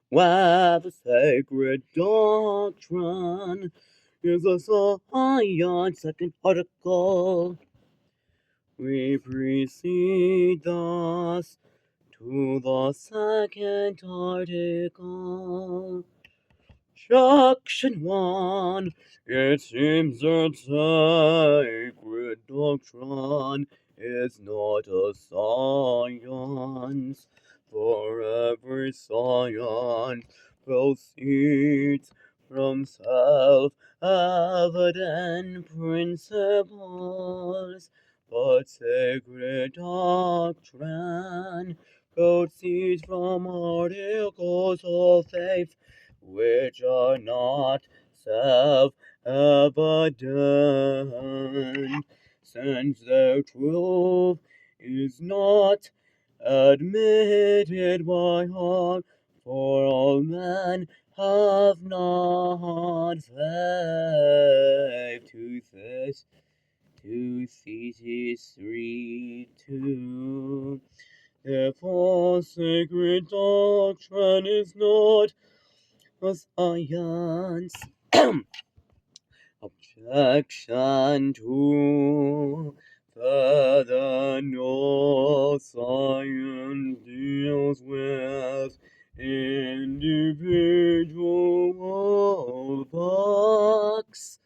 where the sacred doctrine is a science. Second article. We proceed thus to the second article. Section 1. It seems that sacred doctrine is not a science, for every science proceeds from self-evident principles, but sacred doctrine proceeds from articles of faith which are not self-evident, since their truth is not admitted by all, for all men have not faith. To Thesis 3:2. Therefore, sacred doctrine is not a science. Objection 2. Further, no science deals with individual facts,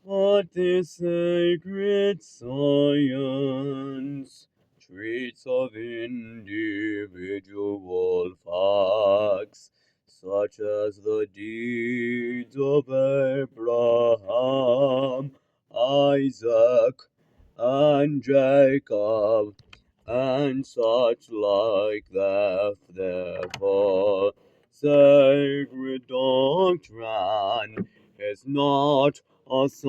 but this sacred science treats of individual facts, such as the deeds of Abraham, Isaac, and Jacob, and such like that. Therefore, sacred doctrine is not a science.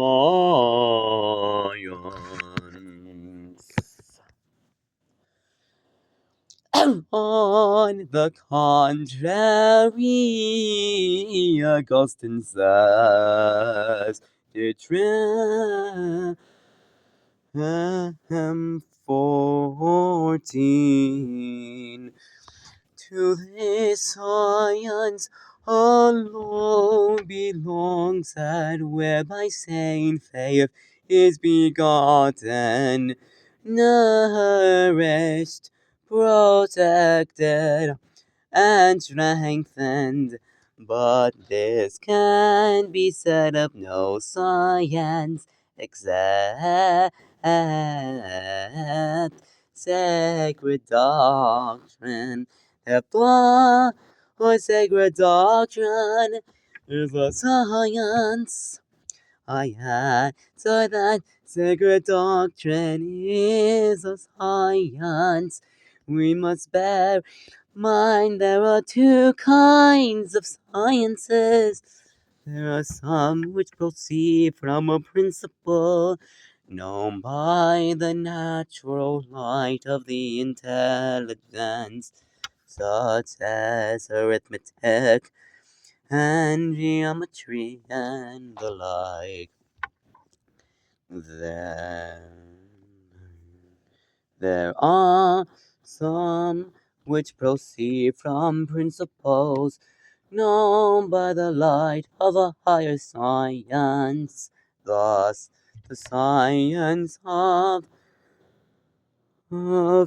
On the contrary, Augustine says, the 14. To this science alone belongs that whereby saying faith is begotten, nourished, protected, and strengthened. But this can be said of no science except sacred doctrine. Therefore, sacred doctrine is a science. So that sacred doctrine is a science. We must bear mind there are two kinds of sciences. There are some which proceed from a principle known by the natural light of the intelligence, such as arithmetic and geometry and the like. There are some which proceed from principles known by the light of a higher science. Thus, the science of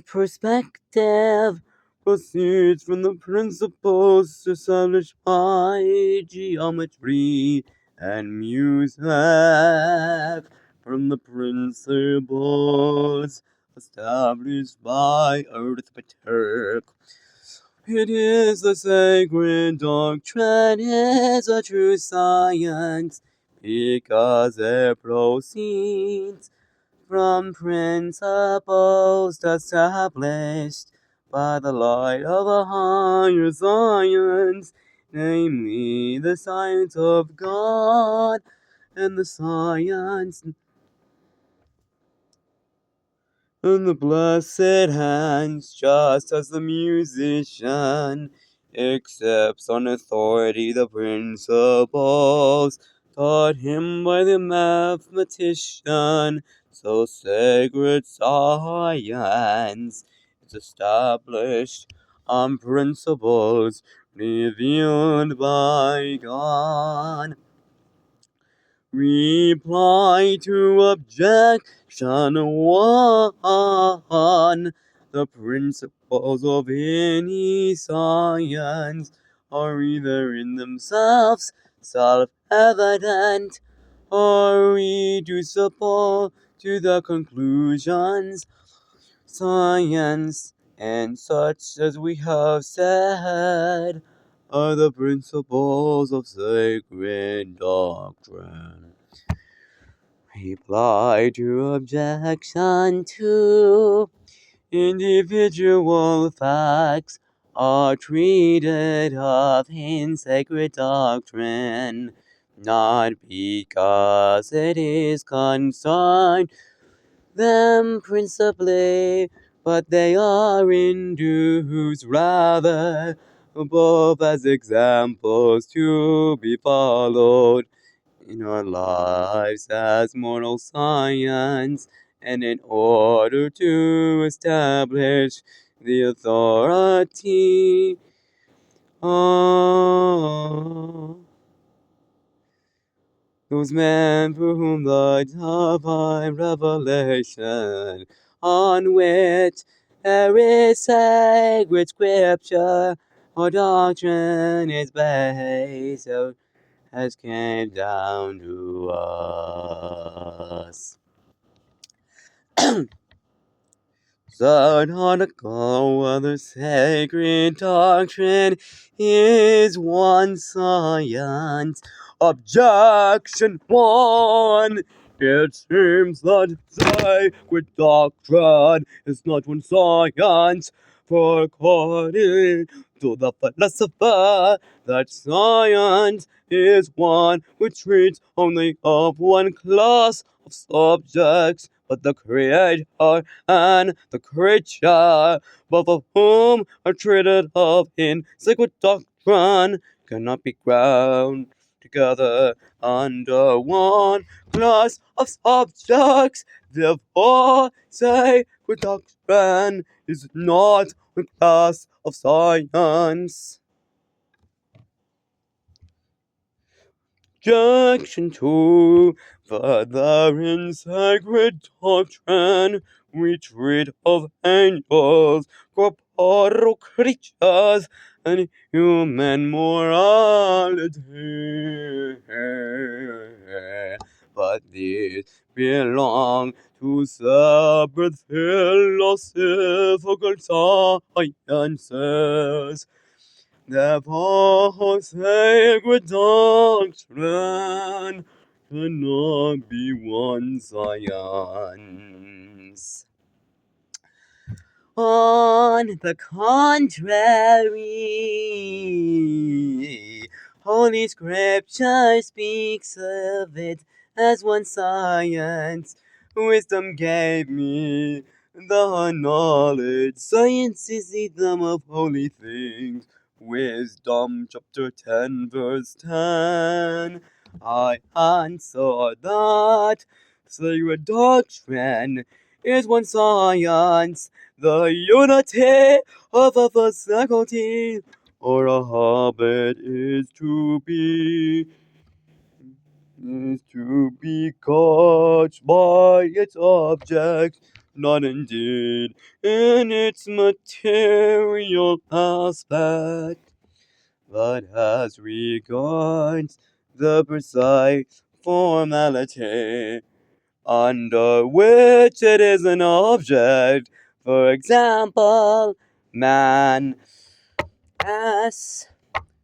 perspective proceeds from the principles established by geometry, and music from the principles established by arithmetic. It is the sacred doctrine, is a true science, because it proceeds from principles established by the light of a higher science, namely the science of God and the science and the blessed hands, just as the musician accepts on authority the principles taught him by the mathematician, so sacred science is established on principles revealed by God. Reply to objection 1. The principles of any science are either in themselves self-evident or reducible to the conclusions science, and such as we have said are the principles of sacred doctrine. Reply to objection 2. Individual facts are treated of in sacred doctrine, not because it is concerned them principally, but they are induced rather both as examples to be followed in our lives as moral science, and in order to establish the authority of those men for whom the divine revelation, on which there is sacred scripture or doctrine is based, has came down to us. Synodical, whether sacred doctrine is one science. Objection 1. It seems that sacred doctrine is not one science, for according to the philosopher, that science is one which treats only of one class of subjects, but the Creator and the creature, both of whom are treated of in sacred doctrine, cannot be ground together under one class of subjects. Therefore, sacred doctrine is not one class of science. Objection 2. Further, in sacred doctrine, we treat of angels, corporeal creatures, and human morality. But these belong to separate philosophical sciences. Therefore, sacred doctrine cannot be one science. On the contrary, Holy Scripture speaks of it as one science. Wisdom gave me the knowledge. Science is the sum of holy things. Wisdom chapter 10 verse 10. I answer that sacred doctrine is one science, the unity of a faculty or a habit is to be caught by its object, not indeed in its material aspect, but as regards the precise formality under which it is an object. For example, man as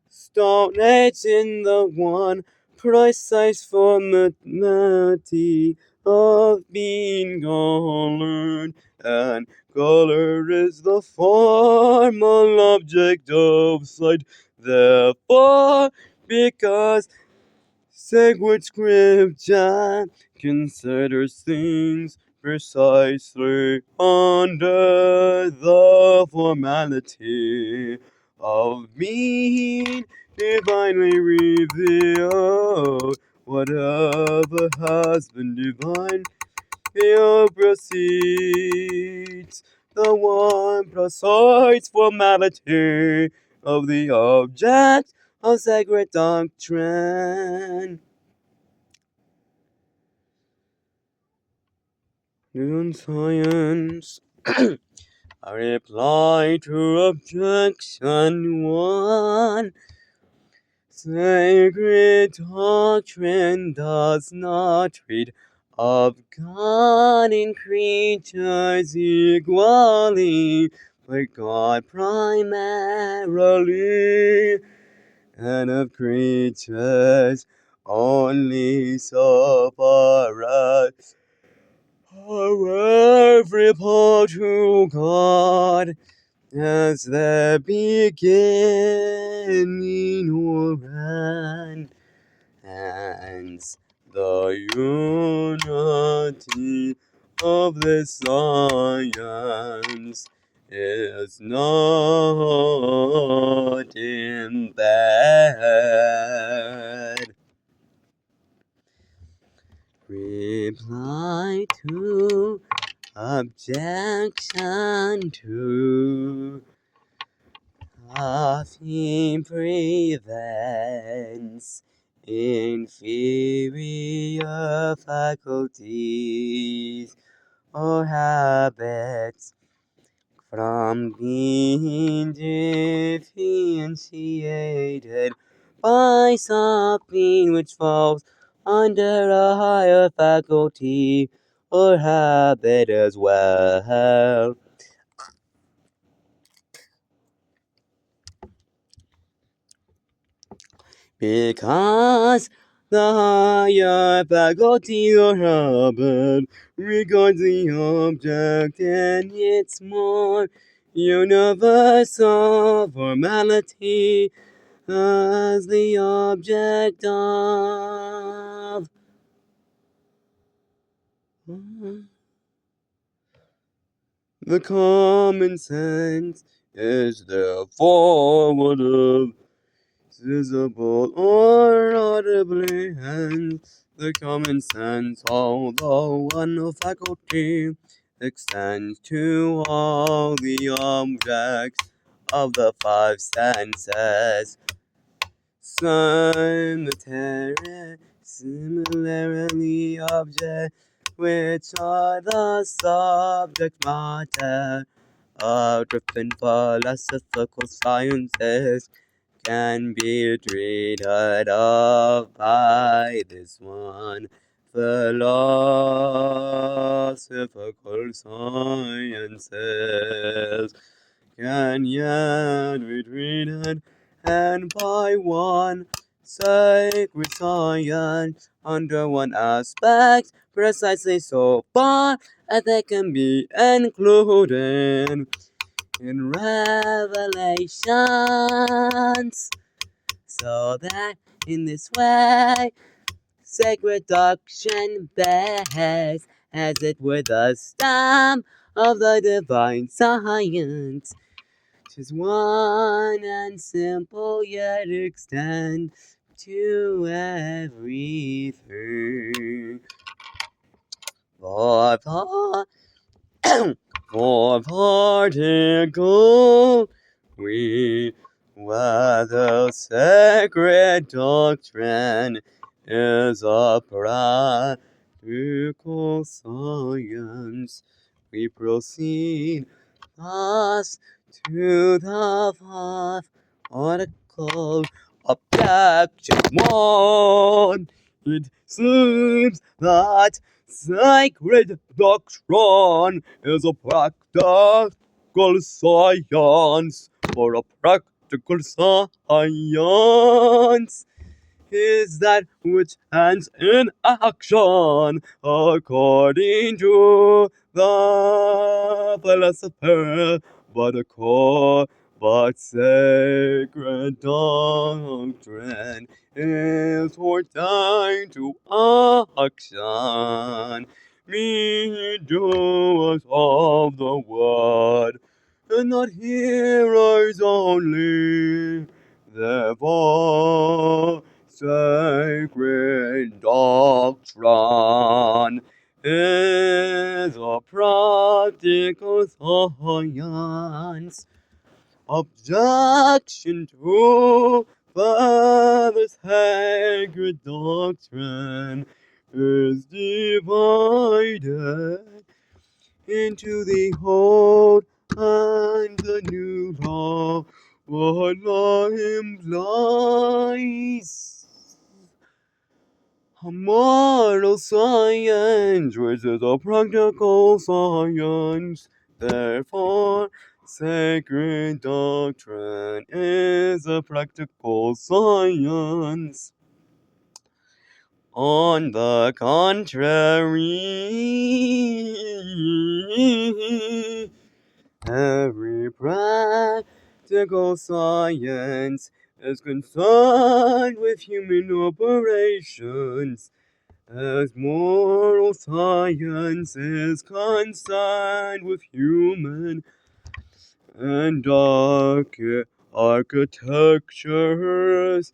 stagnates in the one precise formality of being colored, and color is the formal object of sight. Therefore, because sacred scripture considers things precisely under the formality of being divinely revealed. Whatever has been divine here proceeds the one precise formality of of the object of sacred doctrine. In science, a reply to objection 1. Sacred doctrine does not treat of God and creatures equally, but God primarily, and of creatures only so far as every part to God as the beginning or end. Hence, the unity of the science is not in bed. Reply to objection 2. Coughing prevents inferior faculties or habits from being differentiated by something which falls under a higher faculty or habit as well. Because the higher faculty or habit regards the object and its more universal formality as the object of the common sense is therefore what of visible or audibly, hence the common sense, although one faculty, extends to all the objects of the five senses. Similarly, objects which are the subject matter of different philosophical sciences can be treated of by this one philosophical sciences can yet be treated and by one sacred science under one aspect precisely so far as they can be included in revelations, so that in this way sacred doctrine bears as it were the stamp of the divine science, 'tis one and simple yet extends to everything. For particle, we whether sacred doctrine is a practical science, we proceed thus to the fourth article, objection 1. It seems that sacred doctrine is a practical science, or a practical science is that which ends in action, according to the philosopher, but sacred doctrine is ordained to action, be doers of the word, and not hearers only. Therefore, sacred doctrine is a practical science, objection to the sacred doctrine is divided into the old and the new law. What law implies a moral science, which is a practical science. Therefore, sacred doctrine is a practical science. On the contrary, every practical science is concerned with human operations, as moral science is concerned with human and architectures,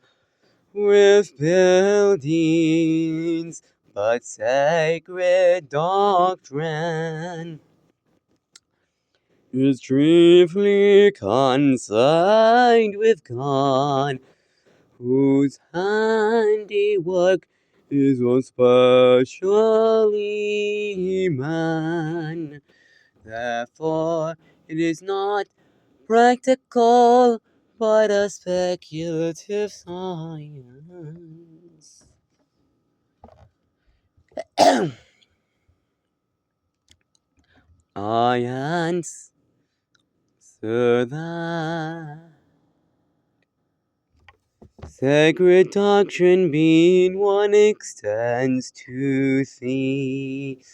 with buildings, but sacred doctrine is chiefly concerned with God, whose handiwork is especially man. Therefore, it is not practical, but a speculative science. I answer that sacred doctrine being one extends to things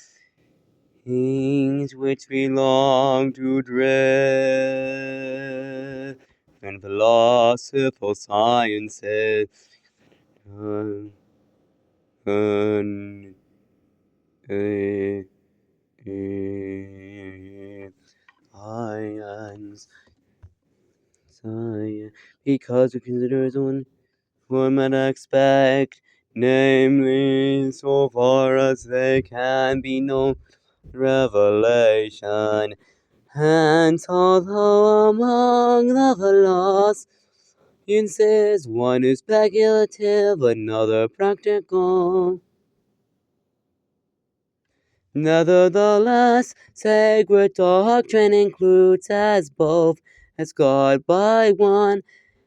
which belong to drift and philosophical sciences. And, science, because we consider as one might expect, namely, so far as they can be known, revelation. Hence, although among the philosophies one is speculative, another practical, nevertheless, sacred doctrine includes as God by one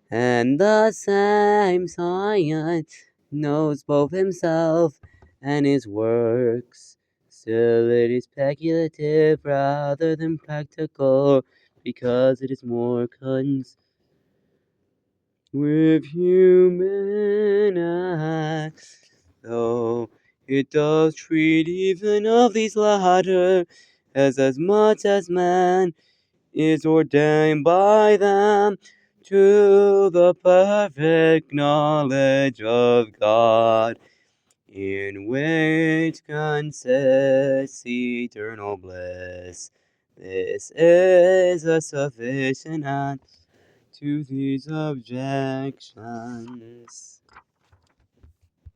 and the same science knows both himself and his works. Still, it is speculative rather than practical, because it is more concerned with human acts, though it does treat even of these latter as much as man is ordained by them to the perfect knowledge of God, in which consists eternal bliss. This is a sufficient answer to these objections.